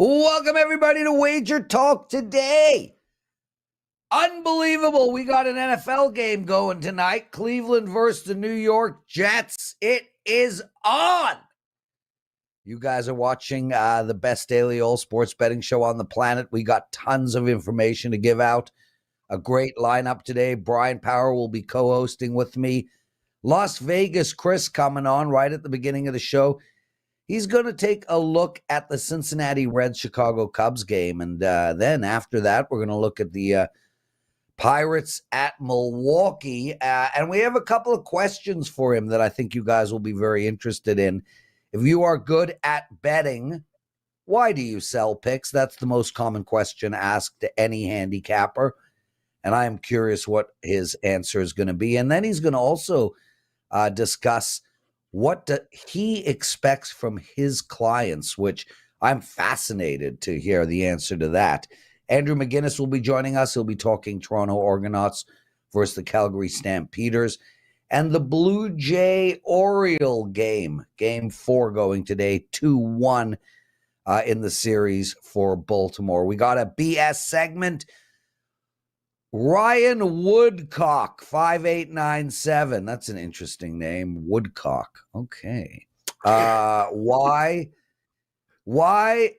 Welcome, everybody, to Wager Talk Today. Unbelievable. We got an NFL game going tonight. Cleveland versus the New York Jets. It is on. You guys are watching the best daily all sports betting show on the planet. We got tons of information to give out. A great lineup today. Brian Power will be co-hosting with me. Las Vegas Cris coming on right at the beginning of the show. He's going to take a look at the Cincinnati Reds Chicago Cubs game. And then after that, we're going to look at the Pirates at Milwaukee. And we have a couple of questions for him that I think you guys will be very interested in. If you are good at betting, why do you sell picks? That's the most common question asked to any handicapper. And I am curious what his answer is going to be. And then he's going to also discuss what he expects from his clients, which I'm fascinated to hear the answer to that. Andrew McInnis will be joining us. He'll be talking Toronto Argonauts versus the Calgary Stampeders. And the Blue Jay-Oriole game, Game 4 going today, 2-1 in the series for Baltimore. We got a BS segment. Ryan Woodcock, 5897. That's an interesting name. Woodcock. Okay. Why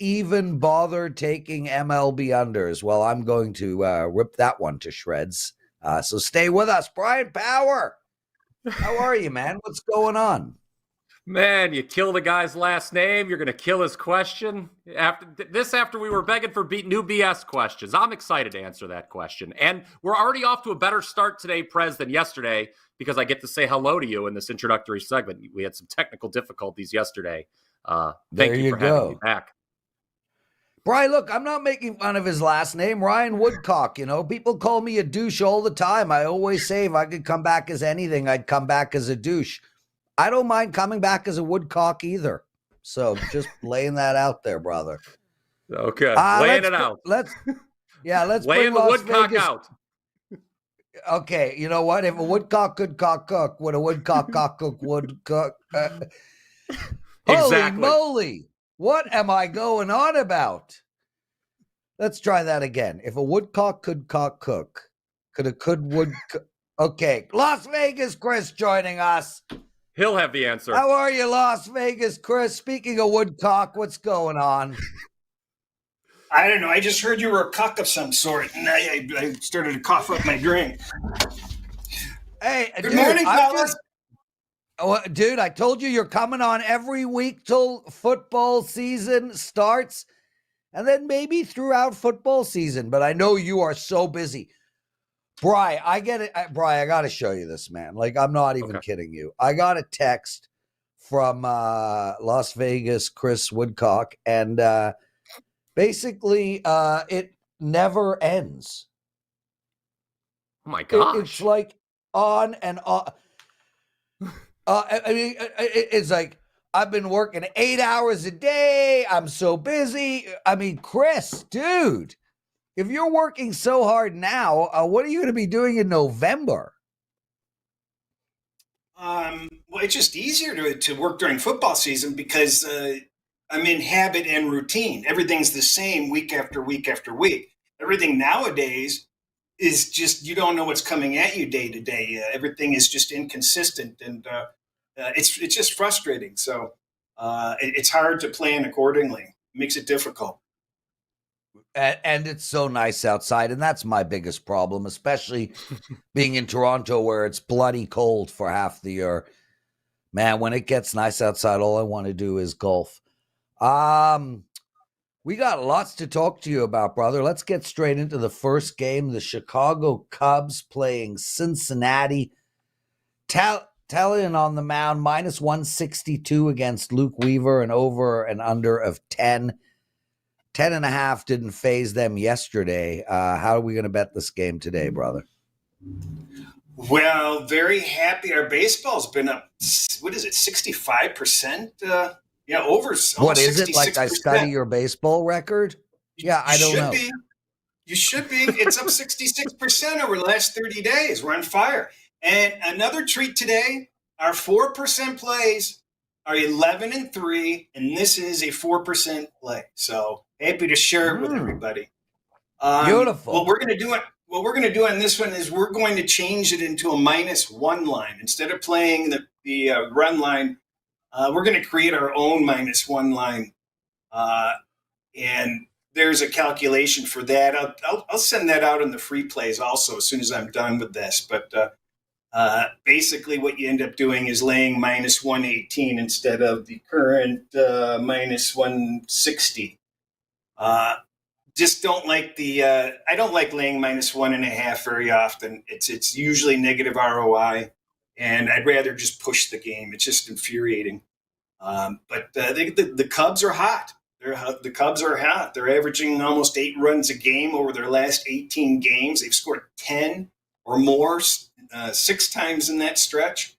even bother taking MLB unders? Well, I'm going to rip that one to shreds. So stay with us. Brian Power, how are you, man? What's going on? Man, you kill the guy's last name, you're going to kill his question. After we were begging for new BS questions. I'm excited to answer that question. And we're already off to a better start today, Prez, than yesterday, because I get to say hello to you in this introductory segment. We had some technical difficulties yesterday. Thank you for having me back. Brian, look, I'm not making fun of his last name, Ryan Woodcock. You know, people call me a douche all the time. I always say if I could come back as anything, I'd come back as a douche. I don't mind coming back as a woodcock either. So just laying that out there, brother. Okay. Laying it out. Let's laying the woodcock Vegas out. Okay. You know what? If a woodcock could cook, would a woodcock cook would cook? Holy moly. What am I going on about? Let's try that again. If a woodcock could cook, would okay. Las Vegas Cris joining us. He'll have the answer. How are you, Las Vegas Cris? Speaking of woodcock, what's going on? I don't know. I just heard you were a cock of some sort, and I started to cough up my drink. Hey, good morning, fellas. Dude, I told you you're coming on every week till football season starts, and then maybe throughout football season. But I know you are so busy. Bri, I get it. Bri, I got to show you this, man. Like, I'm not even kidding you. I got a text from Las Vegas Cris Woodcock, and basically it never ends. Oh, my gosh. It's like on and on. I mean, it's like, I've been working 8 hours a day. I'm so busy. I mean, Cris, dude. If you're working so hard now, what are you going to be doing in November? Well, it's just easier to work during football season because I'm in habit and routine. Everything's the same week after week after week. Everything nowadays is just, you don't know what's coming at you day to day. Everything is just inconsistent, and it's just frustrating. So it's hard to plan accordingly. It makes it difficult. And it's so nice outside, and that's my biggest problem, especially being in Toronto where it's bloody cold for half the year. Man, when it gets nice outside, all I want to do is golf. We got lots to talk to you about, brother. Let's get straight into the first game. The Chicago Cubs playing Cincinnati. Talion on the mound, minus 162 against Luke Weaver, and over and under of 10. 10.5 didn't phase them yesterday. How are we going to bet this game today, brother? Well, very happy. Our baseball's been up, 65%? Over. What is 66%. It? Like I study your baseball record? Yeah, I don't know. You should be. It's up 66% over the last 30 days. We're on fire. And another treat today, our 4% plays are 11-3, and this is a 4% play. So, Happy to share it with everybody. Beautiful. What we're going to do on this one is we're going to change it into a -1 line. Instead of playing the run line, we're going to create our own -1 line. And there's a calculation for that. I'll send that out in the free plays also as soon as I'm done with this. But basically what you end up doing is laying -118 instead of the current -160. Just don't like I don't like laying -1.5 very often. It's usually negative ROI, and I'd rather just push the game. It's just infuriating. But the Cubs are hot. The Cubs are hot. They're averaging almost 8 runs a game over their last 18 games. They've scored 10 or more 6 times in that stretch.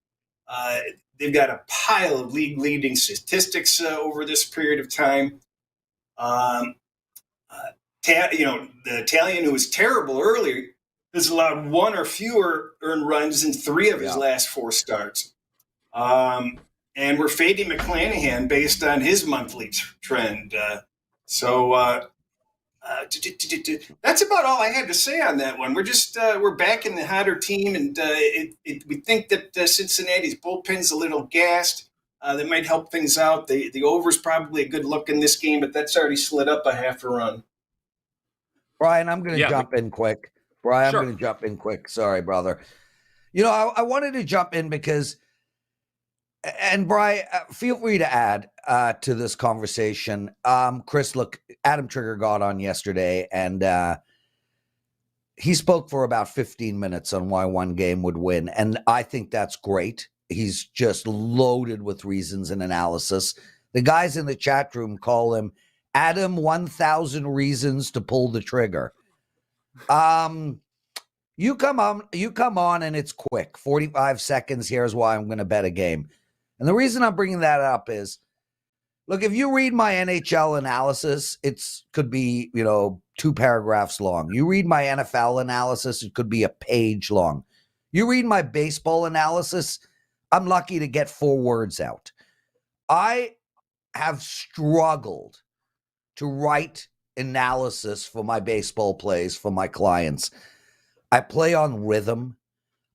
They've got a pile of league-leading statistics over this period of time. The Italian, who was terrible earlier, has allowed 1 or fewer earned runs in 3 of his last 4 starts. And we're fading McClanahan based on his monthly trend. That's about all I had to say on that one. We're back in the hotter team, and we think that Cincinnati's bullpen's a little gassed. That might help things out. The over's probably a good look in this game, but that's already slid up a half a run. Brian, I'm going to jump in quick. Brian, Sure. I'm going to jump in quick. Sorry, brother. I wanted to jump in because, and Brian, feel free to add to this conversation. Chris, look, Adam Trigger got on yesterday, and he spoke for about 15 minutes on why one game would win, and I think that's great. He's just loaded with reasons and analysis. The guys in the chat room call him Adam 1,000 reasons to pull the trigger. You come on and it's quick. 45 seconds. Here's why I'm going to bet a game. And the reason I'm bringing that up is, look, if you read my NHL analysis, could be, 2 paragraphs long. You read my NFL analysis, it could be a page long. You read my baseball analysis, I'm lucky to get 4 words out. I have struggled to write analysis for my baseball plays for my clients. I play on rhythm.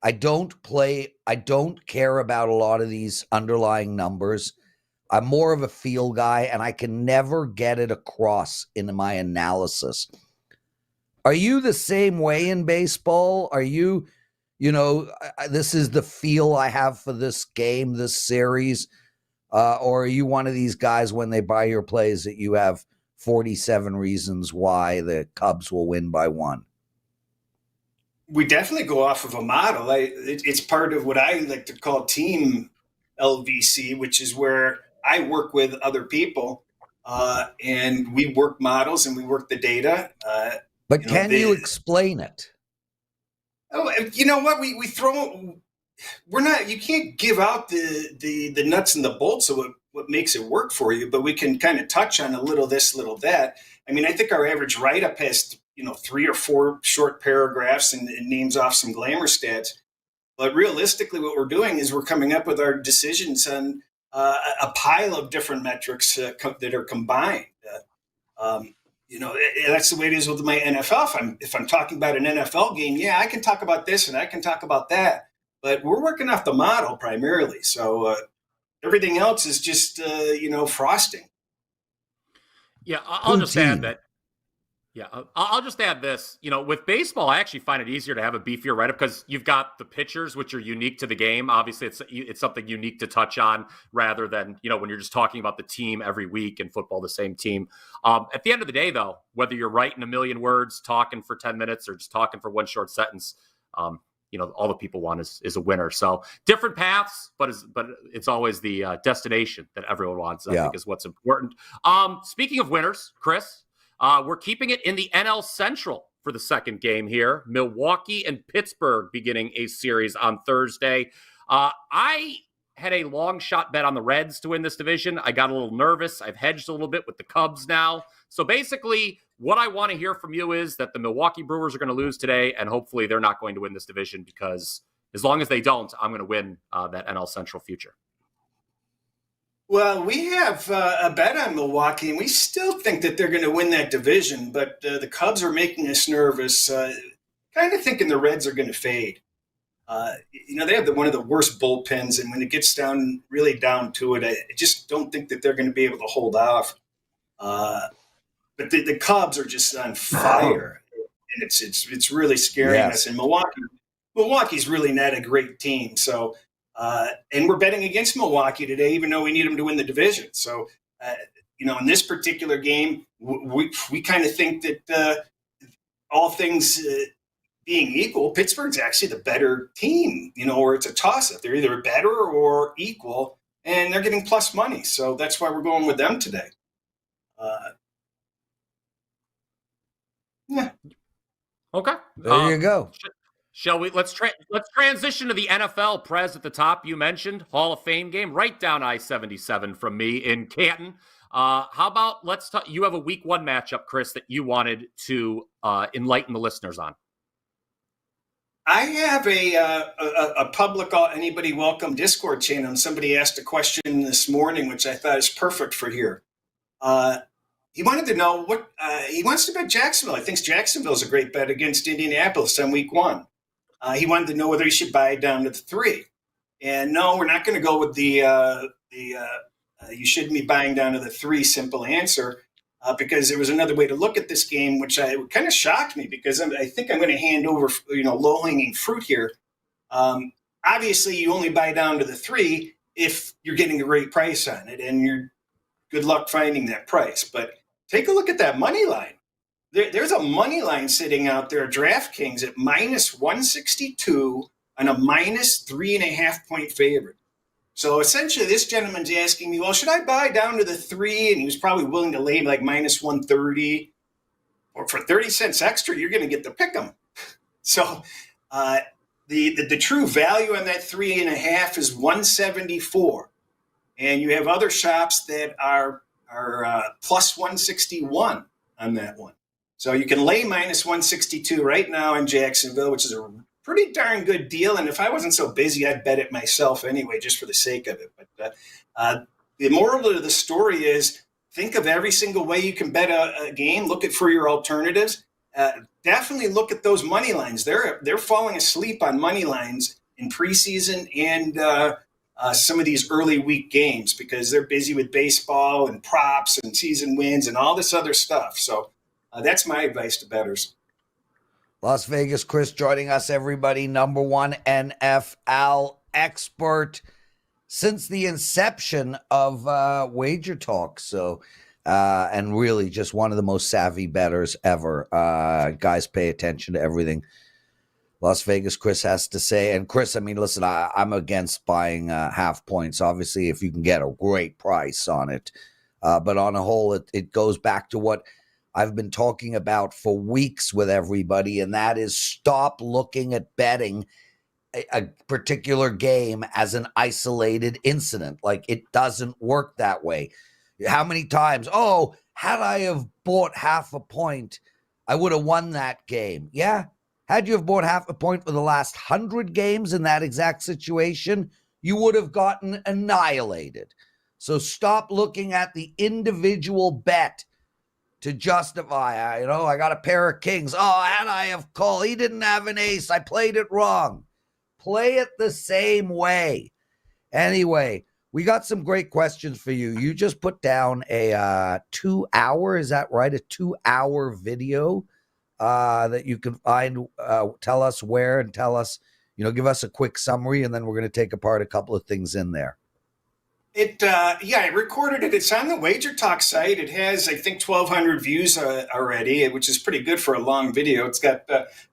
I don't care about a lot of these underlying numbers. I'm more of a feel guy, and I can never get it across in my analysis. Are you the same way in baseball? Are you, this is the feel I have for this game, this series? Or are you one of these guys when they buy your plays that you have 47 reasons why the Cubs will win by 1? We definitely go off of a model. It's part of what I like to call team LVC, which is where I work with other people and we work models and we work the data. But can you explain it? Oh, you know what? We throw. We're not. You can't give out the nuts and the bolts of what makes it work for you, but we can kind of touch on a little this, little that. I mean, I think our average write-up has 3 or 4 short paragraphs and names off some glamour stats. But realistically, what we're doing is we're coming up with our decisions on a pile of different metrics that are combined. That's the way it is with my NFL. If I'm talking about an NFL game, I can talk about this and I can talk about that. But we're working off the model primarily. So everything else is just, frosting. Yeah, I'll just add that. Yeah, I'll just add this. With baseball, I actually find it easier to have a beefier write-up because you've got the pitchers, which are unique to the game. Obviously, it's something unique to touch on rather than, when you're just talking about the team every week in football, the same team. At the end of the day, though, whether you're writing a million words, talking for 10 minutes, or just talking for one short sentence, all the people want is a winner. So different paths, but it's always the destination that everyone wants, I think is what's important. Speaking of winners, Chris, we're keeping it in the NL Central for the second game here. Milwaukee and Pittsburgh beginning a series on Thursday. I had a long shot bet on the Reds to win this division. I got a little nervous. I've hedged a little bit with the Cubs now. So basically, what I want to hear from you is that the Milwaukee Brewers are going to lose today, and hopefully they're not going to win this division, because as long as they don't, I'm going to win that NL Central future. Well, we have a bet on Milwaukee, and we still think that they're going to win that division. But the Cubs are making us nervous. Kind of thinking the Reds are going to fade. They have one of the worst bullpens, and when it gets really down to it, I just don't think that they're going to be able to hold off. But the Cubs are just on fire, and it's really scaring us. And Milwaukee's really not a great team. So, and we're betting against Milwaukee today, even though we need them to win the division. So, in this particular game, we kind of think that all things being equal, Pittsburgh's actually the better team, or it's a toss-up. They're either better or equal, and they're getting plus money. So that's why we're going with them today. Yeah. Okay. There you go. Shall we? Let's transition to the NFL. Prez at the top. You mentioned Hall of Fame game right down I-77 from me in Canton. How about let's talk? You have a Week 1 matchup, Chris, that you wanted to enlighten the listeners on. I have a public anybody welcome Discord channel, and somebody asked a question this morning, which I thought is perfect for here. He wanted to know what he wants to bet Jacksonville. He thinks Jacksonville is a great bet against Indianapolis on Week 1. He wanted to know whether he should buy it down to the 3. And no, we're not going to go with the you shouldn't be buying down to the 3 simple answer, because there was another way to look at this game, which kind of shocked me, because I think I'm going to hand over low-hanging fruit here. Obviously, you only buy down to the 3 if you're getting a great price on it, and you're good luck finding that price. But take a look at that money line. There's a money line sitting out there, DraftKings, at minus 162 and a minus 3.5 point favorite. So essentially, this gentleman's asking me, well, should I buy down to the 3? And he was probably willing to lay like minus 130. Or for 30 cents extra, you're going to get the pick 'em. So the true value on that 3.5 is 174. And you have other shops that are plus 161 on that one. So you can lay minus 162 right now in Jacksonville, which is a pretty darn good deal. And if I wasn't so busy, I'd bet it myself anyway, just for the sake of it. But the moral of the story is think of every single way you can bet a game. Look for your alternatives. Definitely look at those money lines. They're falling asleep on money lines in preseason and some of these early week games, because they're busy with baseball and props and season wins and all this other stuff. So that's my advice to bettors. Las Vegas Cris joining us, everybody. Number 1 NFL expert since the inception of WagerTalk. So, and really just one of the most savvy bettors ever. Guys, pay attention to everything Las Vegas Cris has to say. And Chris, I mean, listen, I'm against buying half points, obviously, if you can get a great price on it. But on a whole, it goes back to what I've been talking about for weeks with everybody, and that is stop looking at betting a particular game as an isolated incident. Like, it doesn't work that way. How many times, had I have bought half a point, I would have won that game. Yeah. Had you have bought half a point for the last 100 games in that exact situation, you would have gotten annihilated. So stop looking at the individual bet to justify, I got a pair of kings. Had I have called, he didn't have an ace. I played it wrong. Play it the same way. Anyway, we got some great questions for you. You just put down a 2-hour, is that right? A 2-hour video that you can find. Tell us where and tell us, give us a quick summary, and then we're going to take apart a couple of things in there. I recorded it. It's on the WagerTalk site. It has, I think, 1,200 views already, which is pretty good for a long video. It's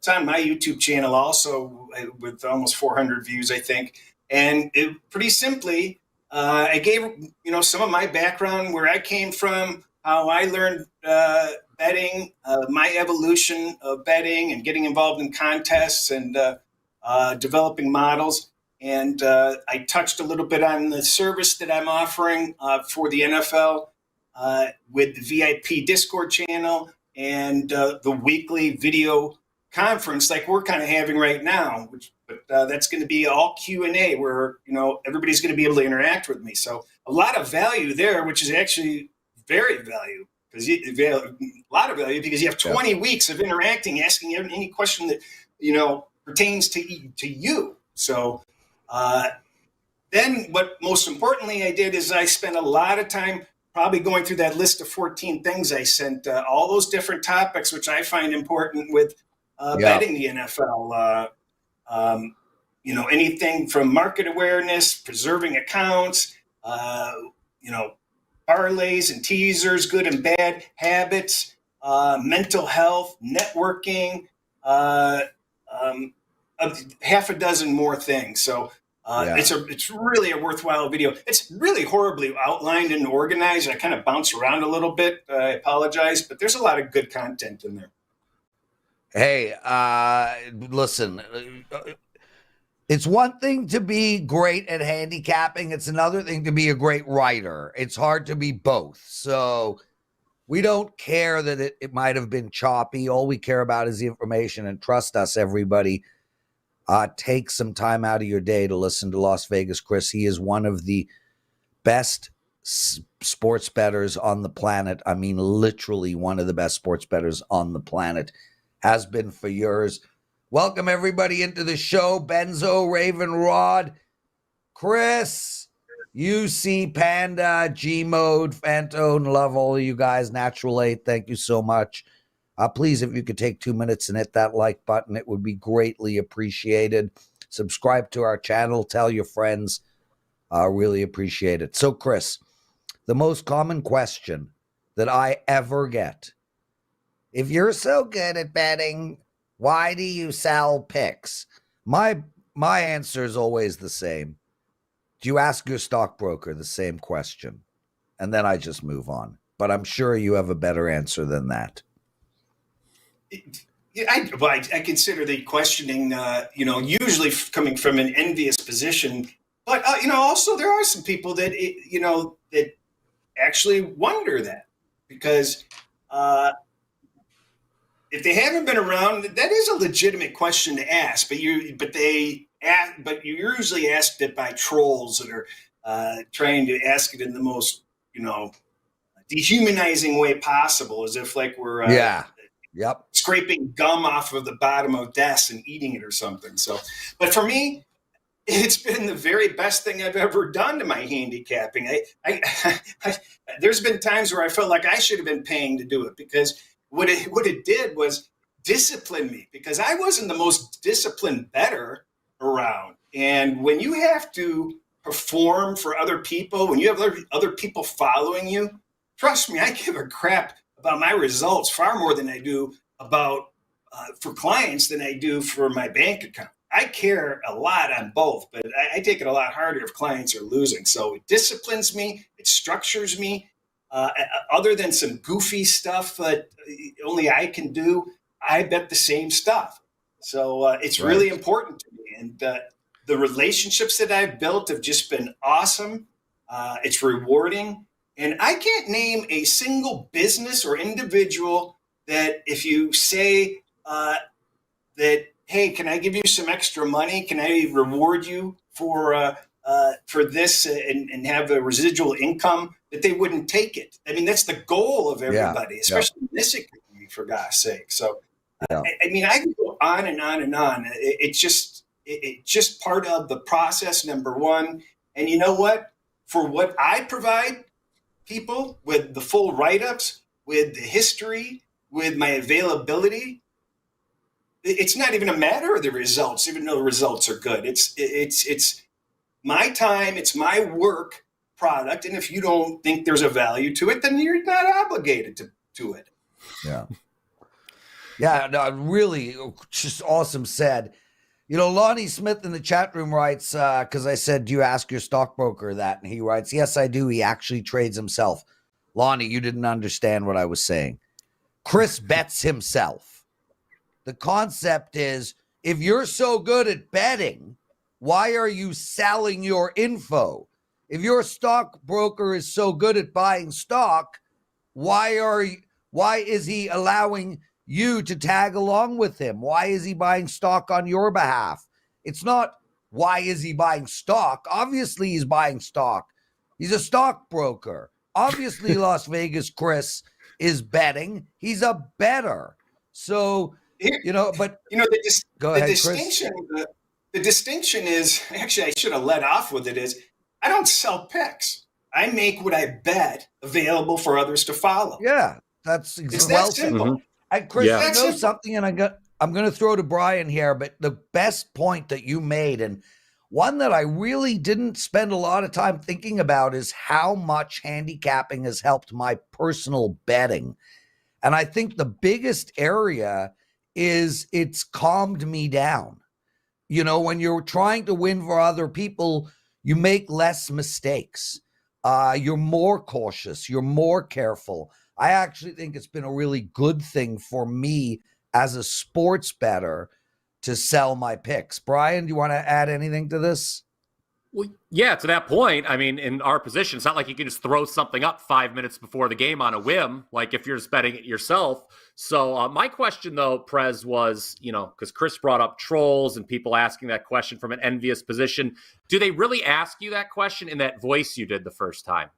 on my YouTube channel also with almost 400 views, I think. And pretty simply, I gave, some of my background, where I came from, how I learned betting, my evolution of betting and getting involved in contests and developing models. And I touched a little bit on the service that I'm offering for the NFL with the VIP Discord channel and the weekly video conference like we're kind of having right now, but that's going to be all Q&A where, everybody's going to be able to interact with me. So a lot of value there, which is actually very value because a lot of value because you have 20 weeks of interacting, asking any question that pertains to you. So then, what most importantly I did is I spent a lot of time probably going through that list of 14 things I sent, all those different topics which I find important with betting the NFL. Anything from market awareness, preserving accounts, parlays and teasers, good and bad habits, mental health, networking, half a dozen more things. So it's really a worthwhile video. It's really horribly outlined and organized. I kind of bounce around a little bit. I apologize, but there's a lot of good content in there. Hey, listen, it's one thing to be great at handicapping. It's another thing to be a great writer. It's hard to be both. So we don't care that it might have been choppy. All we care about is the information, and trust us, everybody. Take some time out of your day to listen to Las Vegas Cris. He is one of the best sports bettors on the planet. I mean, literally one of the best sports bettors on the planet. Has been for years. Welcome everybody into the show. Benzo, Raven Rod, Chris, UC, Panda, G-Mode, Fantone. Love all of you guys. Natural 8, thank you so much. Please, if you could take 2 minutes and hit that like button, it would be greatly appreciated. Subscribe to our channel. Tell your friends. Really appreciate it. So, Chris, the most common question that I ever get, if you're so good at betting, why do you sell picks? My answer is always the same. Do you ask your stockbroker the same question? And then I just move on. But I'm sure you have a better answer than that. I consider the questioning, usually coming from an envious position. But, also there are some people that, that actually wonder that. Because if they haven't been around, that is a legitimate question to ask. But you usually asked it by trolls that are trying to ask it in the most, dehumanizing way possible, as if like we're scraping gum off of the bottom of desks and eating it or something. So, but for me, it's been the very best thing I've ever done to my handicapping. There's been times where I felt like I should have been paying to do it, because what it did was discipline me, because I wasn't the most disciplined bettor around. And when you have to perform for other people, when you have other people following you, trust me, I give a crap about my results far more than I do about for clients than I do for my bank account. I care a lot on both, but I take it a lot harder if clients are losing. So it disciplines me, it structures me. Other than some goofy stuff that only I can do, I bet the same stuff. So it's really important to me. And the relationships that I've built have just been awesome. It's rewarding. And I can't name a single business or individual that if you say that, hey, can I give you some extra money? Can I reward you for this and have a residual income, that they wouldn't take it. I mean, that's the goal of everybody, especially in this economy, for God's sake. So, I mean, I can go on and on and on. It's just part of the process, number one. And you know what? For what I provide people with the full write-ups, with the history, with my availability, it's not even a matter of the results, even though the results are good. It's my time, it's my work product, and if you don't think there's a value to it, then you're not obligated to it. No, really just awesome said. Lonnie Smith in the chat room writes, because I said, do you ask your stockbroker that? And he writes, yes, I do. He actually trades himself. Lonnie, you didn't understand what I was saying. Chris bets himself. The concept is, if you're so good at betting, why are you selling your info? If your stockbroker is so good at buying stock, why is he allowing you to tag along with him? Why is he buying stock on your behalf? It's not why is he buying stock? Obviously he's buying stock He's a stockbroker. Obviously, Las Vegas Cris is betting. He's a bettor. So, but go the ahead, Chris. the distinction is, actually, I should have led off with it, is I don't sell picks. I make what I bet available for others to follow. Yeah, it's that simple. Mm-hmm. And Chris, you know something, and I'm going to throw to Bryan here, but the best point that you made, and one that I really didn't spend a lot of time thinking about, is how much handicapping has helped my personal betting. And I think the biggest area is it's calmed me down. When you're trying to win for other people, you make less mistakes. You're more cautious. You're more careful. I actually think it's been a really good thing for me as a sports bettor to sell my picks. Bryan, do you want to add anything to this? Well, yeah, to that point, I mean, in our position, it's not like you can just throw something up 5 minutes before the game on a whim, like if you're just betting it yourself. So my question, though, Prez, was, because Chris brought up trolls and people asking that question from an envious position. Do they really ask you that question in that voice you did the first time?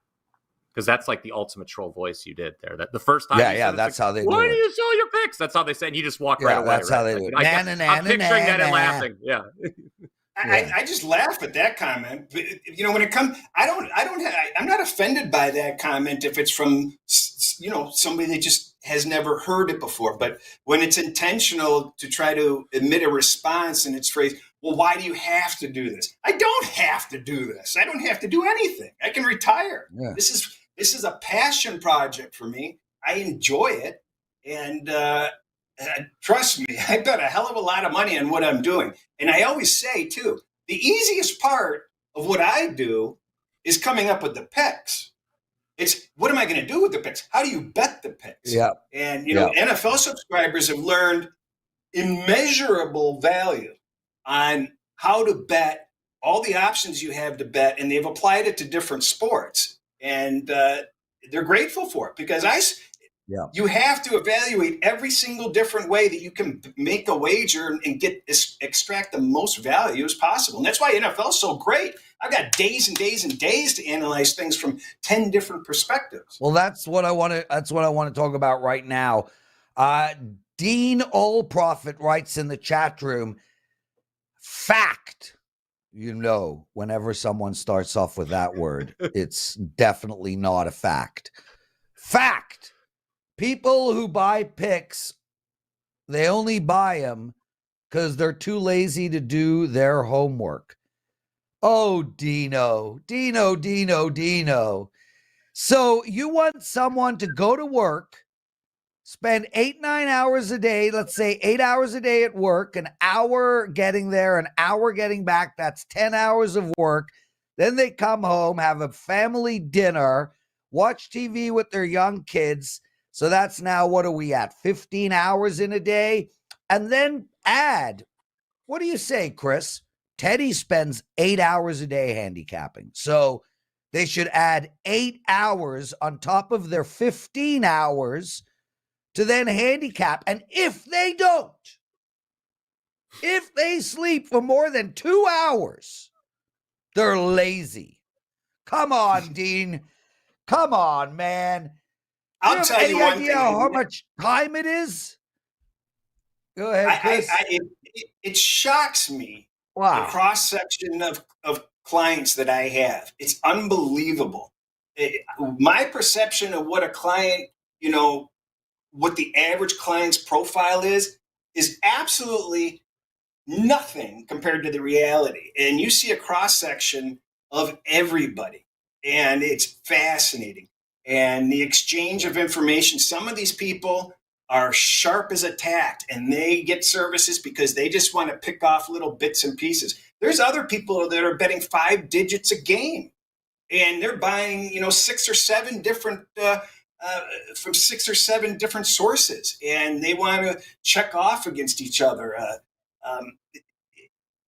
Because that's like the ultimate troll voice you did there. That the first time, that's how they do it. Why do you sell your picks? That's how they say, and you just walk right away. That's how they do it. I'm picturing that and laughing. Yeah. I just laugh at that comment. When it comes, I'm not offended by that comment if it's from, somebody that just has never heard it before. But when it's intentional to try to emit a response and it's phrased, well, why do you have to do this? I don't have to do this. I don't have to do anything. I can retire. Yeah. This is a passion project for me. I enjoy it. And trust me, I bet a hell of a lot of money on what I'm doing. And I always say, too, the easiest part of what I do is coming up with the picks. It's what am I going to do with the picks? How do you bet the picks? Yeah. And, NFL subscribers have learned immeasurable value on how to bet, all the options you have to bet, and they've applied it to different sports. And they're grateful for it because you have to evaluate every single different way that you can make a wager and extract the most value as possible. And that's why NFL is so great. I've got days and days and days to analyze things from 10 different perspectives. Well, that's what I want to talk about right now. Dean Allprofit writes in the chat room, fact. Whenever someone starts off with that word, it's definitely not a fact. Fact. People who buy picks, they only buy them because they're too lazy to do their homework. Oh, Dino. So you want someone to go to work, spend 8-9 hours a day, let's say 8 hours a day at work, an hour getting there, an hour getting back. That's 10 hours of work. Then they come home, have a family dinner, watch TV with their young kids. So that's now, what are we at? 15 hours in a day? And then add, what do you say, Chris? Teddy spends 8 hours a day handicapping. So they should add 8 hours on top of their 15 hours to then handicap. And if they don't, if they sleep for more than 2 hours, they're lazy. Come on, Dean. Come on, man. I'll tell you one thing. How much time it is? Go ahead, Chris. It shocks me. Wow. The cross-section of clients that I have. It's unbelievable. My perception of what a client, what the average client's profile is absolutely nothing compared to the reality. And you see a cross-section of everybody, and it's fascinating. And the exchange of information, some of these people are sharp as a tack, and they get services because they just want to pick off little bits and pieces. There's other people that are betting 5 digits a game, and they're buying, 6 or 7 different from 6 or 7 different sources, and they want to check off against each other.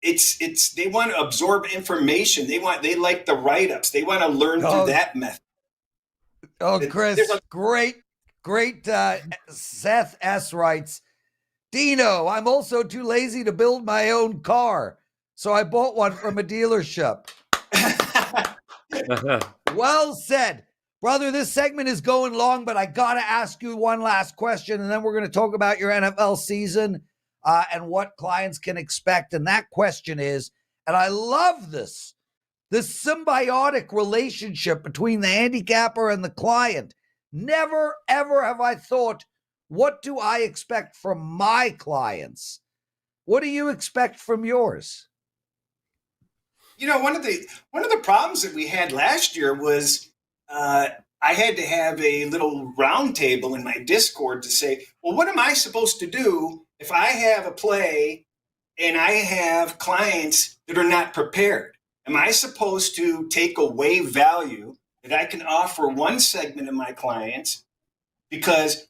They want to absorb information. They like the write-ups. They want to learn through that method. Oh, Chris, great. Seth S. writes, Dino, I'm also too lazy to build my own car, so I bought one from a dealership. Well said. Brother, this segment is going long, but I got to ask you one last question, and then we're going to talk about your NFL season and what clients can expect. And that question is, and I love this symbiotic relationship between the handicapper and the client. Never, ever have I thought, what do I expect from my clients? What do you expect from yours? One of the problems that we had last year was I had to have a little round table in my Discord to say, well, what am I supposed to do if I have a play and I have clients that are not prepared? Am I supposed to take away value that I can offer one segment of my clients because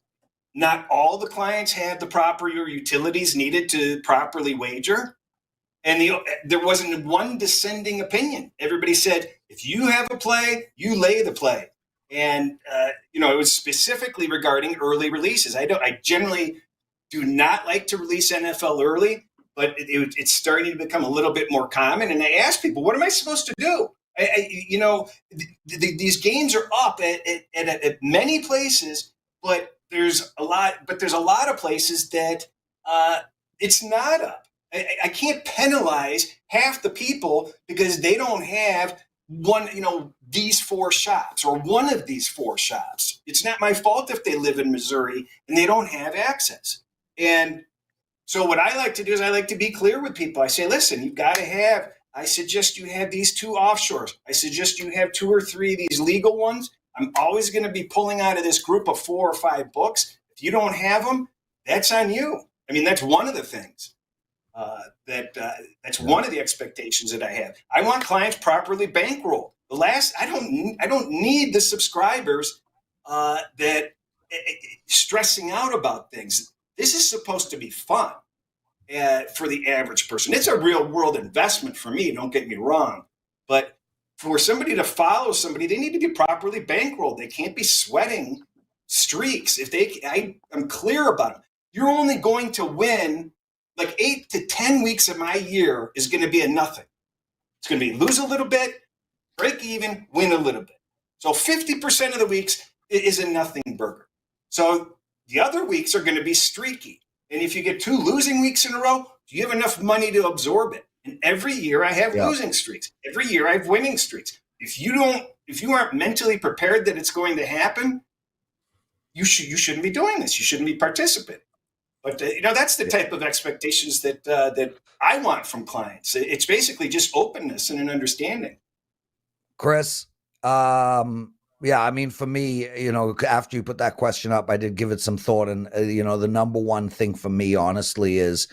not all the clients have the proper utilities needed to properly wager? And there wasn't one dissenting opinion. Everybody said, if you have a play, you lay the play. And, it was specifically regarding early releases. I generally do not like to release NFL early, but it's starting to become a little bit more common. And I ask people, what am I supposed to do? These games are up at many places, but there's a lot of places that it's not up. I can't penalize half the people because they don't have these four shops or one of these four shops. It's not my fault if they live in Missouri and they don't have access. And so what I like to do is I like to be clear with people. I say, listen, you've got to have, I suggest you have these 2 offshores. I suggest you have 2 or 3 of these legal ones. I'm always going to be pulling out of this group of 4 or 5 books. If you don't have them, that's on you. I mean, that's one of the things. That's one of the expectations that I have. I want clients properly bankrolled. I don't need the subscribers that stressing out about things. This is supposed to be fun for the average person. It's a real world investment for me. Don't get me wrong, but for somebody to follow somebody, they need to be properly bankrolled. They can't be sweating streaks. I'm clear about them. You're only going to win. Like 8 to 10 weeks of my year is going to be a nothing. It's going to be lose a little bit, break even, win a little bit. So 50% of the weeks is a nothing burger. So the other weeks are going to be streaky. And if you get 2 losing weeks in a row, do you have enough money to absorb it? And every year I have losing streaks. Every year I have winning streaks. If you aren't mentally prepared that it's going to happen, you shouldn't be doing this. You shouldn't be participating. But that's the type of expectations that I want from clients. It's basically just openness and an understanding. Cris, I mean, for me, after you put that question up, I did give it some thought. And, the number one thing for me, honestly, is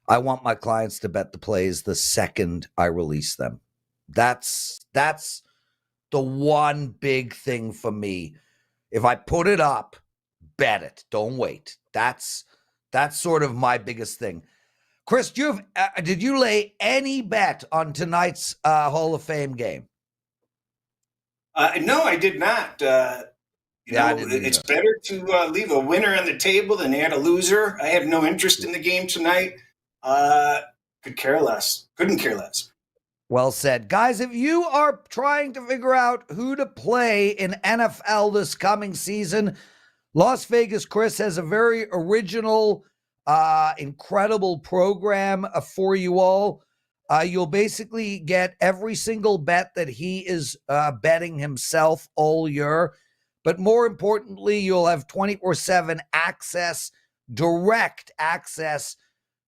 I want my clients to bet the plays the second I release them. That's the one big thing for me. If I put it up, bet it. Don't wait. That's sort of my biggest thing. Cris, did you lay any bet on tonight's Hall of Fame game? No, I did not. It's better to leave a winner on the table than add a loser. I have no interest in the game tonight. Couldn't care less. Well said. Guys, if you are trying to figure out who to play in NFL this coming season, Las Vegas Cris has a very original, incredible program for you all. You'll basically get every single bet that he is betting himself all year. But more importantly, you'll have 24/7 access, direct access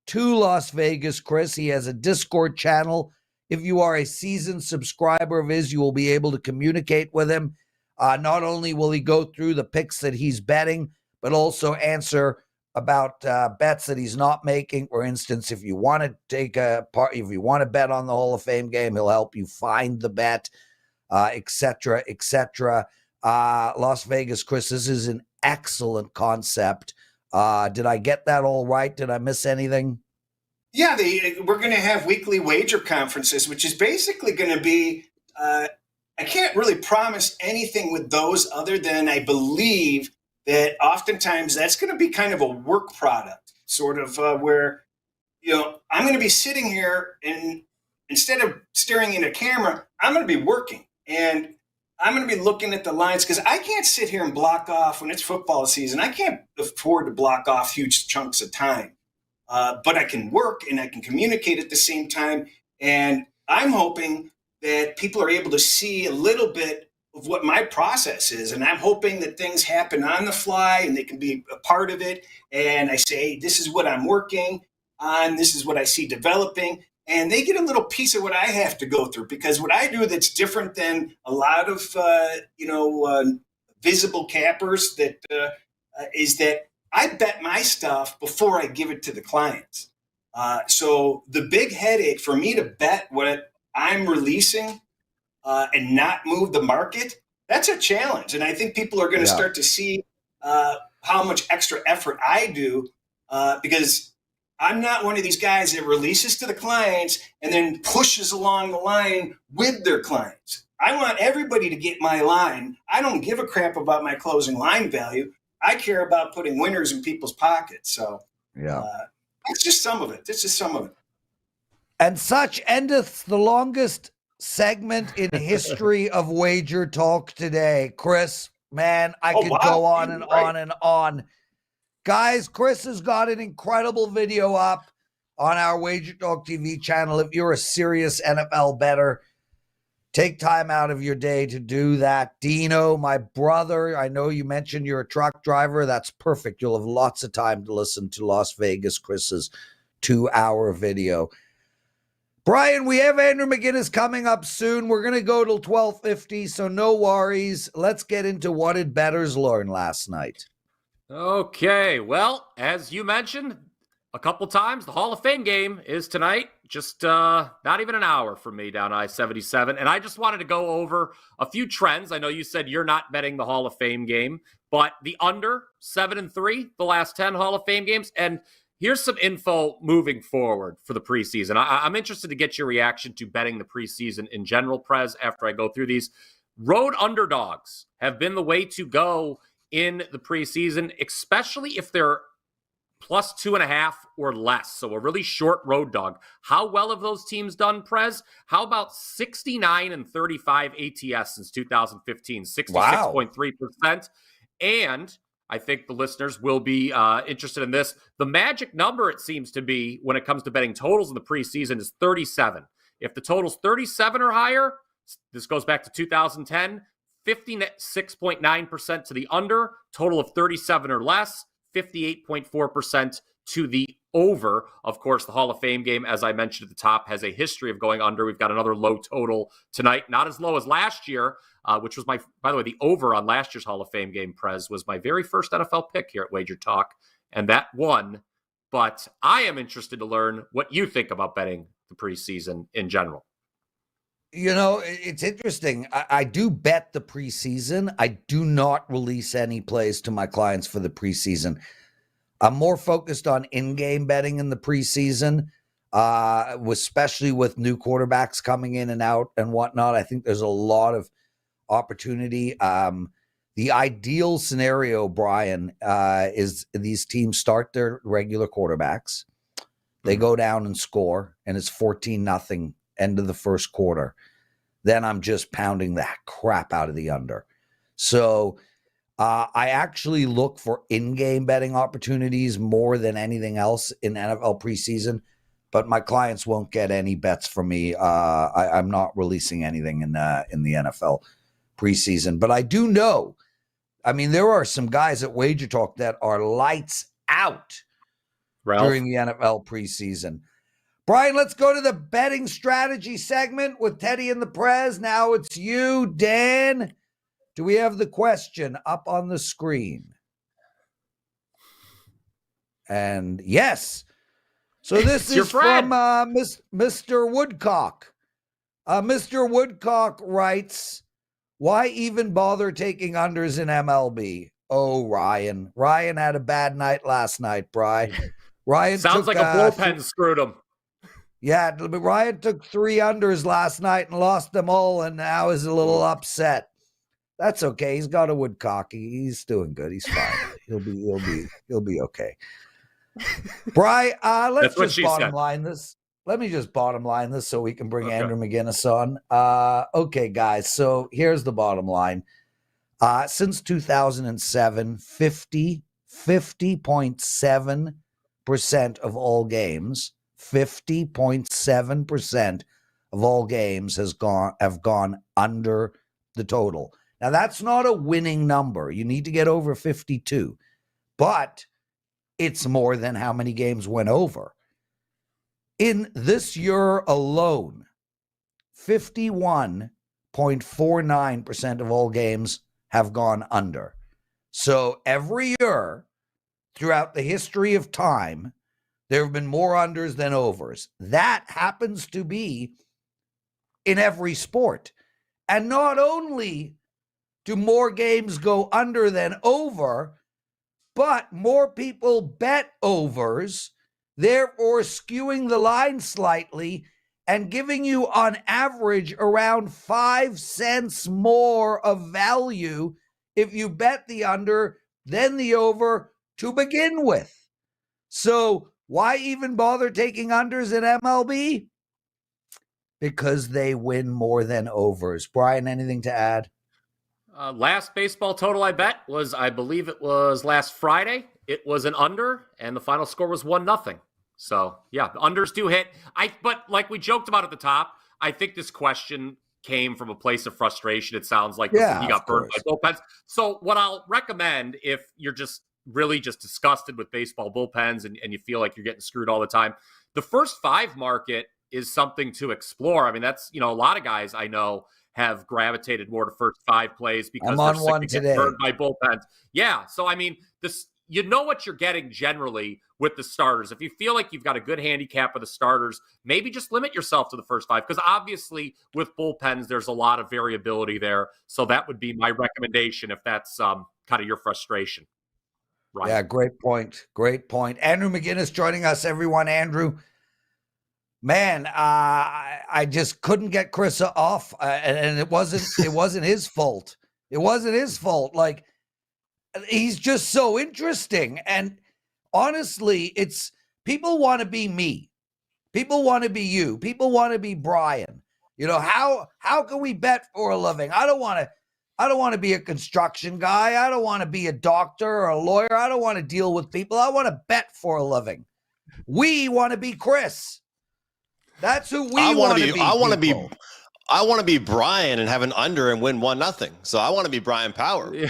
to Las Vegas Cris. He has a Discord channel. If you are a seasoned subscriber of his, you will be able to communicate with him. Not only will he go through the picks that he's betting, but also answer about bets that he's not making. For instance, if you want to if you want to bet on the Hall of Fame game, he'll help you find the bet, etc., etc. Las Vegas Cris, this is an excellent concept. Did I get that all right? Did I miss anything? Yeah, we're going to have weekly wager conferences, which is basically going to be. I can't really promise anything with those other than I believe that oftentimes that's going to be kind of a work product, sort of where, I'm going to be sitting here and instead of staring in a camera, I'm going to be working. And I'm going to be looking at the lines because I can't sit here and block off when it's football season. I can't afford to block off huge chunks of time, but I can work and I can communicate at the same time. And I'm hoping that people are able to see a little bit of what my process is. And I'm hoping that things happen on the fly and they can be a part of it. And I say, this is what I'm working on. This is what I see developing. And they get a little piece of what I have to go through, because what I do that's different than a lot of, visible cappers is that I bet my stuff before I give it to the clients. So the big headache for me to bet what I'm releasing and not move the market, that's a challenge. And I think people are going to start to see how much extra effort I do because I'm not one of these guys that releases to the clients and then pushes along the line with their clients. I want everybody to get my line. I don't give a crap about my closing line value. I care about putting winners in people's pockets. So that's just some of it. That's just some of it. And such endeth the longest segment in history of Wager Talk Today. Cris, man, I could go on and on and on. Guys, Cris has got an incredible video up on our WagerTalk TV channel. If you're a serious NFL bettor, take time out of your day to do that. Dino, my brother, I know you mentioned you're a truck driver. That's perfect. You'll have lots of time to listen to Las Vegas Chris's 2-hour video. Bryan, we have Andrew McInnis coming up soon. We're going to go till 12:50, so no worries. Let's get into what did bettors learn last night. Okay, well, as you mentioned a couple times, the Hall of Fame game is tonight, just not even an hour from me down I-77. And I just wanted to go over a few trends. I know you said you're not betting the Hall of Fame game, but the under 7-3, the last 10 Hall of Fame games. And here's some info moving forward for the preseason. I'm interested to get your reaction to betting the preseason in general, Prez, after I go through these. Road underdogs have been the way to go in the preseason, especially if they're plus 2.5 or less. So a really short road dog. How well have those teams done, Prez? How about 69-35 ATS since 2015, 66.3%. And I think the listeners will be interested in this. The magic number, it seems to be, when it comes to betting totals in the preseason is 37. If the total's 37 or higher, this goes back to 2010, 56.9% to the under, total of 37 or less, 58.4% to the over. Of course, the Hall of Fame game, as I mentioned at the top, has a history of going under. We've got another low total tonight, not as low as last year, which was by the way, the over on last year's Hall of Fame game, Prez, was my very first NFL pick here at Wager Talk, and that won. But I am interested to learn what you think about betting the preseason in general. You know, it's interesting. I do bet the preseason. I do not release any plays to my clients for the preseason. I'm more focused on in-game betting in the preseason, especially with new quarterbacks coming in and out and whatnot. I think there's a lot of opportunity. The ideal scenario, Bryan, is these teams start their regular quarterbacks. They go down and score, and it's 14-0. End of the first quarter. Then I'm just pounding the crap out of the under. So I actually look for in-game betting opportunities more than anything else in NFL preseason, but my clients won't get any bets from me. I'm not releasing anything in the NFL preseason, but I do know, I mean, there are some guys at Wager Talk that are lights out during the NFL preseason. Bryan, let's go to the betting strategy segment with Teddy and the Prez. Now it's you, Dan. Do we have the question up on the screen? And yes. So this is from Mr. Woodcock. Mr. Woodcock writes, why even bother taking unders in MLB? Oh, Ryan. Ryan had a bad night last night, Brian. Ryan sounds like a bullpen screwed him. Yeah, Ryan took 3 unders last night and lost them all, and now is a little upset. That's okay. He's got a Woodcock. He's doing good. He's fine. He'll be okay. Brian, let's just bottom line this. let me just bottom line this so we can bring Okay. Andrew McInnis on. Okay, guys. So here's the bottom line. Since 2007, 50.7% of all games, 50.7% of all games have gone under the total. Now, that's not a winning number. You need to get over 52, but it's more than how many games went over. In this year alone, 51.49% of all games have gone under. So every year throughout the history of time, there have been more unders than overs. That happens to be in every sport. And not only do more games go under than over, but more people bet overs, therefore skewing the line slightly and giving you on average around 5 cents more of value if you bet the under than the over to begin with. So why even bother taking unders in MLB? Because they win more than overs. Brian, anything to add? Last baseball total I bet was, I believe it was last Friday. It was an under, and the final score was 1-0. So, yeah, the unders do hit. But like we joked about at the top, I think this question came from a place of frustration. It sounds like he got burned by bullpens. So what I'll recommend, if you're just really just disgusted with baseball bullpens and you feel like you're getting screwed all the time, the first 5 market is something to explore. I mean, that's, a lot of guys I know have gravitated more to first 5 plays because I'm they're on sick one to get today. burned by bullpens. Yeah. So, I mean, this, you know what you're getting generally with the starters. If you feel like you've got a good handicap with the starters, maybe just limit yourself to the first 5, because obviously with bullpens, there's a lot of variability there. So that would be my recommendation if that's kind of your frustration. Right. Yeah, great point. Great point. Andrew McInnis joining us, everyone. Andrew, man, I just couldn't get Cris off, and it wasn't his fault. It wasn't his fault. Like, he's just so interesting, and honestly, it's people want to be me, people want to be you, people want to be Brian. How can we bet for a living? I don't want to be a construction guy. I don't want to be a doctor or a lawyer. I don't want to deal with people. I want to bet for a living. We want to be Cris. That's who we want to be. I want to be Brian and have an under and win 1-0. So I want to be Brian Power. Yeah.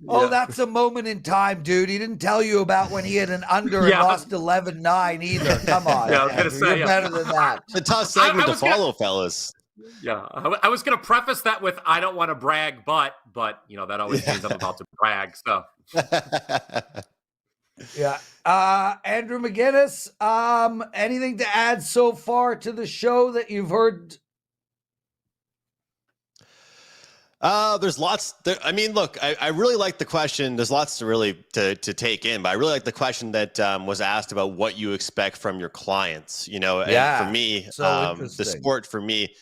Oh, that's a moment in time, dude. He didn't tell you about when he had an under and lost 11-9 either. Come on. Yeah, I was gonna say, you're better than that. It's a tough segment to follow, fellas. Yeah, I was going to preface that with, I don't want to brag, but that always means I'm about to brag. So yeah. Andrew McInnis, anything to add so far to the show that you've heard? There's lots there. I mean, look, I really like the question. There's lots to take in, but I really like the question that was asked about what you expect from your clients, and for me, the sport for me,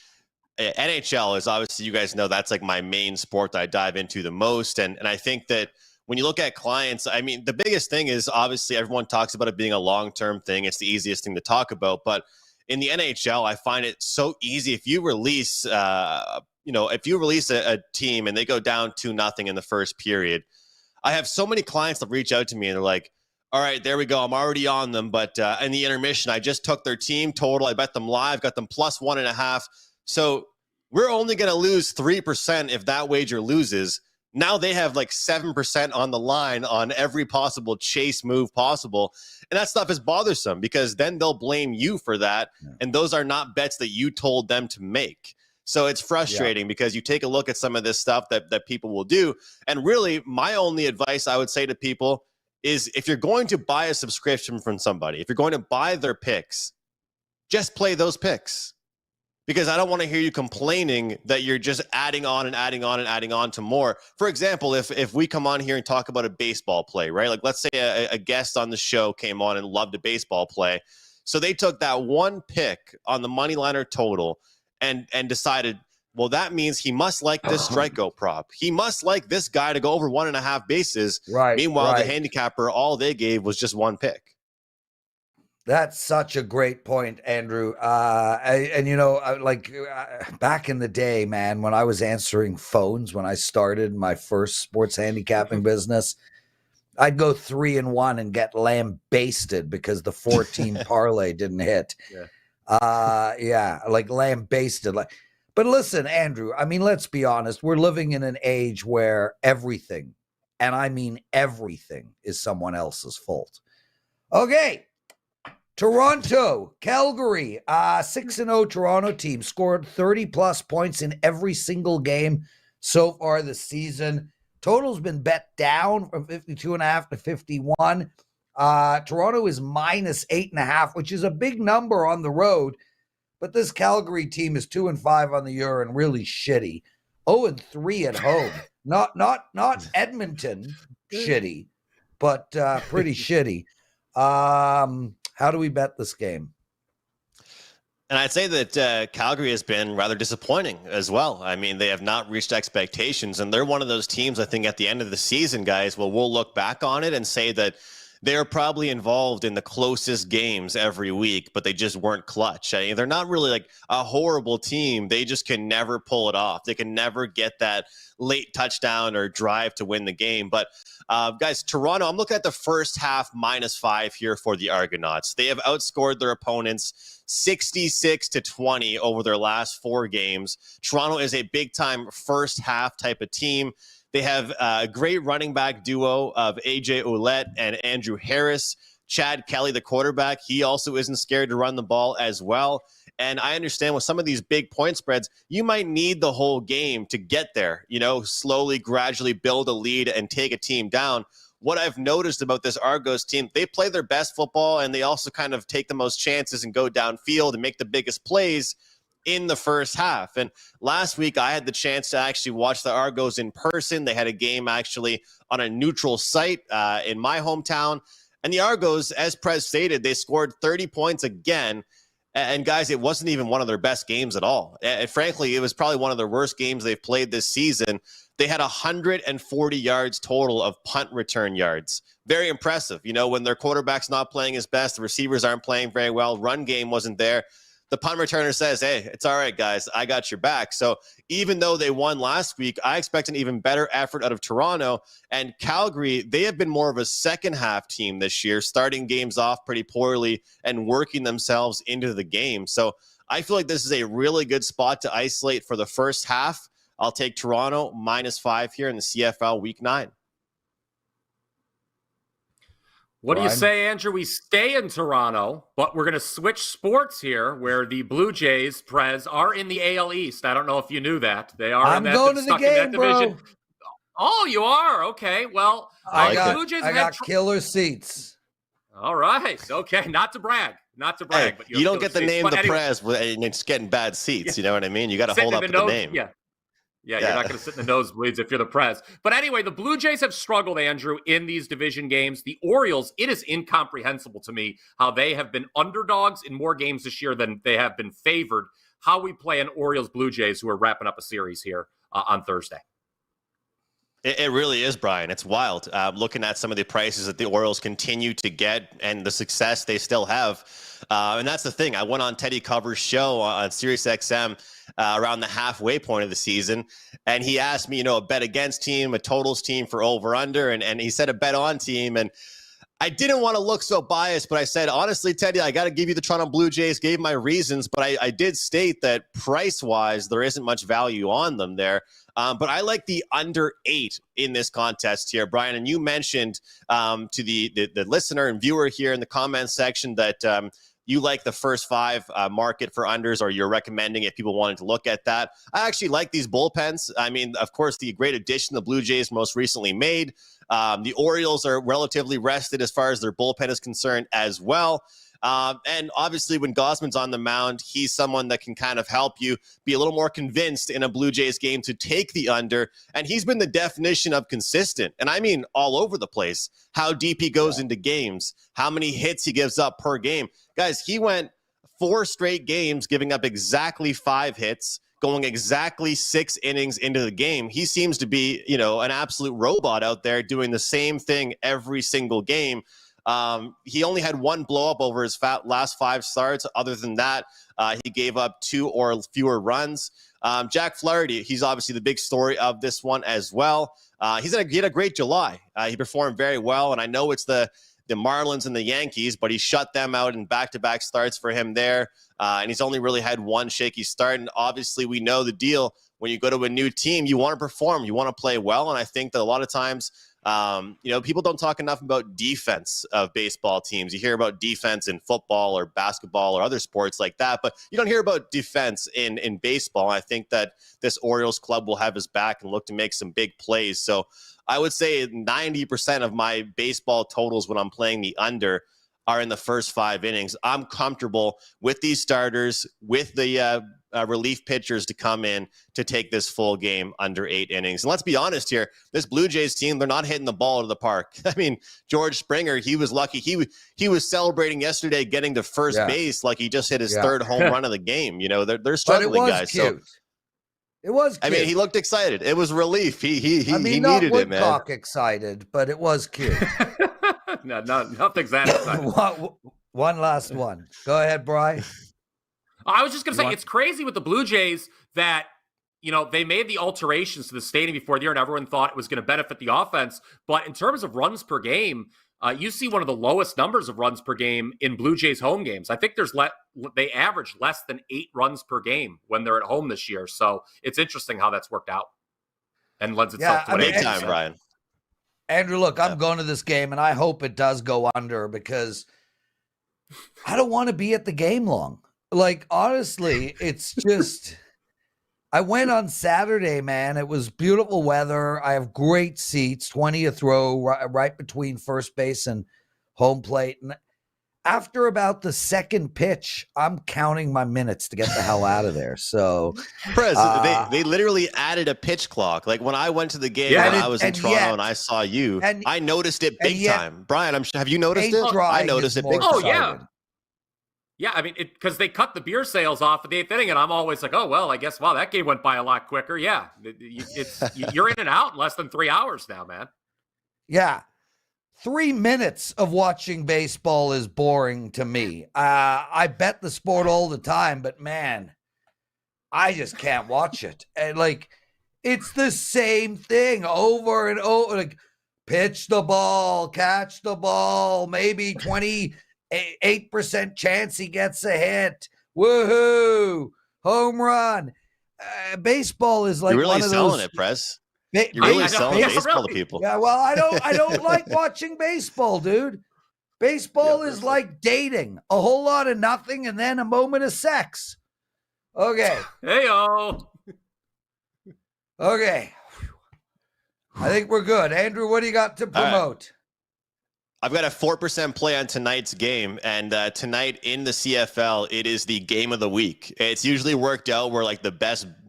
NHL is obviously, you guys know, that's like my main sport that I dive into the most. And I think that when you look at clients, I mean, the biggest thing is obviously everyone talks about it being a long-term thing. It's the easiest thing to talk about. But in the NHL, I find it so easy. If you release, a team and they go down 2-0 in the first period, I have so many clients that reach out to me and they're like, all right, there we go. I'm already on them. But in the intermission, I just took their team total. I bet them live, got them plus 1.5. So we're only going to lose 3% if that wager loses. Now they have like 7% on the line on every possible chase move possible. And that stuff is bothersome because then they'll blame you for that. Yeah. And those are not bets that you told them to make. So it's frustrating because you take a look at some of this stuff that people will do. And really, my only advice I would say to people is, if you're going to buy a subscription from somebody, if you're going to buy their picks, just play those picks. Because I don't want to hear you complaining that you're just adding on and adding on and adding on to more. For example, if we come on here and talk about a baseball play, right? Like, let's say a guest on the show came on and loved a baseball play. So they took that one pick on the money liner total and decided, well, that means he must like this strikeout prop. He must like this guy to go over 1.5 bases. Right. Meanwhile, the handicapper, all they gave was just one pick. That's such a great point, Andrew. Back in the day, man, when I was answering phones, when I started my first sports handicapping business, I'd go 3-1 and get lambasted because the 14 parlay didn't hit. Like lambasted. But listen, Andrew, I mean, let's be honest. We're living in an age where everything, and I mean everything, is someone else's fault. Okay. Toronto, Calgary, 6-0 Toronto team scored 30-plus points in every single game so far this season. Total's been bet down from 52.5 to 51. Toronto is minus 8.5, which is a big number on the road. But this Calgary team is 2-5 on the year and really shitty. 0-3 at home. Not Edmonton shitty, but pretty shitty. How do we bet this game? And I'd say that Calgary has been rather disappointing as well. I mean, they have not reached expectations, and they're one of those teams, I think, at the end of the season, guys, we'll look back on it and say that they're probably involved in the closest games every week, but they just weren't clutch. I mean, they're not really like a horrible team. They just can never pull it off. They can never get that late touchdown or drive to win the game. But guys, Toronto, I'm looking at the first half -5 here for the Argonauts. They have outscored their opponents 66-20 over their last 4 games. Toronto is a big-time first half type of team. They have a great running back duo of A.J. Ouellette and Andrew Harris. Chad Kelly, the quarterback, he also isn't scared to run the ball as well. And I understand with some of these big point spreads, you might need the whole game to get there, slowly, gradually build a lead and take a team down. What I've noticed about this Argos team, they play their best football and they also kind of take the most chances and go downfield and make the biggest plays in the first half. And last week I had the chance to actually watch the Argos in person. They had a game actually on a neutral site in my hometown. And the Argos, as Prez stated, they scored 30 points again. And guys, it wasn't even one of their best games at all. And frankly, it was probably one of their worst games they've played this season. They had 140 yards total of punt return yards. Very impressive. When their quarterback's not playing his best, the receivers aren't playing very well, run game wasn't there. The punt returner says, hey, it's all right, guys. I got your back. So even though they won last week, I expect an even better effort out of Toronto. And Calgary, they have been more of a second half team this year, starting games off pretty poorly and working themselves into the game. So I feel like this is a really good spot to isolate for the first half. I'll take Toronto -5 here in the CFL Week 9. What do you say, Andrew? We stay in Toronto, but we're going to switch sports here where the Blue Jays, Prez, are in the AL East. I don't know if you knew that. They are I'm going to the game, bro. Oh, you are? Okay. Well, I got killer seats. All right. Okay. Not to brag. Hey, but you don't get the name the Prez and it's getting bad seats. You know what I mean? You got to hold up with the name. Yeah, you're not going to sit in the nosebleeds if you're the Prez. But anyway, the Blue Jays have struggled, Andrew, in these division games. The Orioles, it is incomprehensible to me how they have been underdogs in more games this year than they have been favored. How we play an Orioles Blue Jays who are wrapping up a series here on Thursday. It really is, Brian. It's wild. Looking at some of the prices that the Orioles continue to get and the success they still have. And that's the thing. I went on Teddy Cover's show on SiriusXM around the halfway point of the season. And he asked me, a bet against team, a totals team for over under. And he said a bet on team. And I didn't want to look so biased, but I said, honestly, Teddy, I got to give you the Toronto Blue Jays, gave my reasons, but I did state that price-wise, there isn't much value on them there. But I like the under 8 in this contest here, Brian. And you mentioned to the listener and viewer here in the comments section that you like the first 5 market for unders, or you're recommending if people wanted to look at that. I actually like these bullpens. I mean, of course, the great addition the Blue Jays most recently made. The Orioles are relatively rested as far as their bullpen is concerned as well. And obviously when Gausman's on the mound, he's someone that can kind of help you be a little more convinced in a Blue Jays game to take the under. And he's been the definition of consistent. And I mean, all over the place, how deep he goes into games, how many hits he gives up per game. Guys, he went 4 straight games, giving up exactly 5 hits, going exactly 6 innings into the game. He seems to be, an absolute robot out there doing the same thing every single game. He only had one blow up over his last 5 starts. Other than that, he gave up 2 or fewer runs. Jack Flaherty, he's obviously the big story of this one as well. He had a great July. He performed very well, and I know it's the Marlins and the Yankees, but he shut them out in back-to-back starts for him there. And he's only really had one shaky start. And obviously we know the deal. When you go to a new team, you want to perform, you want to play well. And I think that a lot of times, people don't talk enough about defense of baseball teams. You hear about defense in football or basketball or other sports like that, but you don't hear about defense in baseball. I think that this Orioles club will have his back and look to make some big plays. So I would say 90% of my baseball totals when I'm playing the under are in the first 5 innings. I'm comfortable with these starters, with the relief pitchers to come in to take this full game under 8 innings. And let's be honest here, this Blue Jays team, they're not hitting the ball to the park. I mean, George Springer, he was lucky. He was celebrating yesterday getting to first base like he just hit his 3rd home run of the game. You know, they're struggling, guys. Cute. So it was cute. I mean, he looked excited. It was relief. He needed it, man. Not excited, but it was cute. No, nothing's that exciting. One last one. Go ahead, Brian. I was just going to say, it's crazy with the Blue Jays that, they made the alterations to the stadium before the year and everyone thought it was going to benefit the offense. But in terms of runs per game, you see one of the lowest numbers of runs per game in Blue Jays home games. I think they average less than 8 runs per game when they're at home this year. So it's interesting how that's worked out and lends itself to big time, Brian. Andrew, look, I'm going to this game, and I hope it does go under because I don't want to be at the game long. Like, honestly, it's just I went on Saturday, man. It was beautiful weather. I have great seats, 20th row, right between first base and home plate. And after about the second pitch, I'm counting my minutes to get the hell out of there. So, Prez, they literally added a pitch clock. Like when I went to the game when I was in Toronto and I saw you, I noticed it big time. Brian, have you noticed it? I noticed it big time. Oh, yeah. Yeah, I mean, because they cut the beer sales off at the 8th inning, and I'm always like, oh, well, I guess, wow, that game went by a lot quicker. Yeah, you're in and out in less than 3 hours now, man. Yeah. 3 minutes of watching baseball is boring to me. I bet the sport all the time, but man, I just can't watch it. And it's the same thing over and over. Like, pitch the ball, catch the ball, maybe 28% chance he gets a hit. Woohoo! Home run. Baseball is like you're really one of selling those, it, Prez. You're really selling baseball to people. Yeah, well, I don't like watching baseball, dude. Baseball is like dating. A whole lot of nothing and then a moment of sex. Okay. Hey-o. Okay. I think we're good. Andrew, what do you got to promote? I've got a 4% play on tonight's game, and tonight in the CFL, it is the game of the week. It's usually worked out where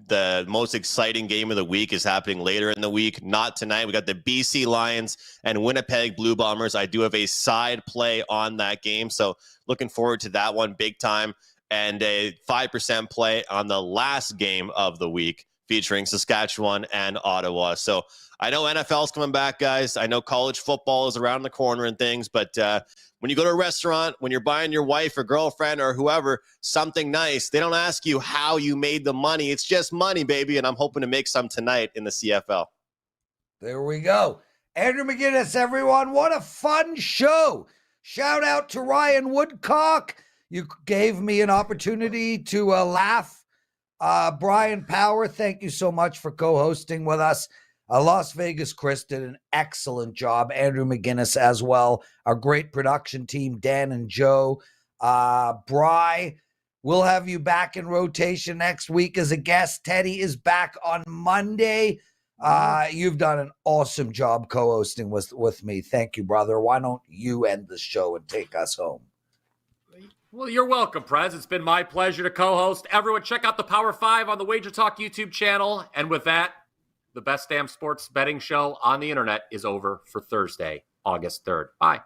the most exciting game of the week is happening later in the week. Not tonight. We got the BC Lions and Winnipeg Blue Bombers. I do have a side play on that game, so looking forward to that one big time. And a 5% play on the last game of the week featuring Saskatchewan and Ottawa. So I know NFL's coming back, guys. I know college football is around the corner and things, but when you go to a restaurant, when you're buying your wife or girlfriend or whoever something nice, they don't ask you how you made the money. It's just money, baby, and I'm hoping to make some tonight in the CFL. There we go. Andrew McInnis, everyone. What a fun show. Shout out to Ryan Woodcock. You gave me an opportunity to laugh. Brian Power, thank you so much for co-hosting with us. Las Vegas Cris did an excellent job. Andrew McInnis as well. Our great production team, Dan and Joe. Bry, we'll have you back in rotation next week as a guest. Teddy is back on Monday. You've done an awesome job co-hosting with me. Thank you, brother. Why don't you end the show and take us home? Well, you're welcome, Prez. It's been my pleasure to co-host. Everyone, check out the Power 5 on the WagerTalk YouTube channel. And with that, the best damn sports betting show on the internet is over for Thursday, August 3rd. Bye.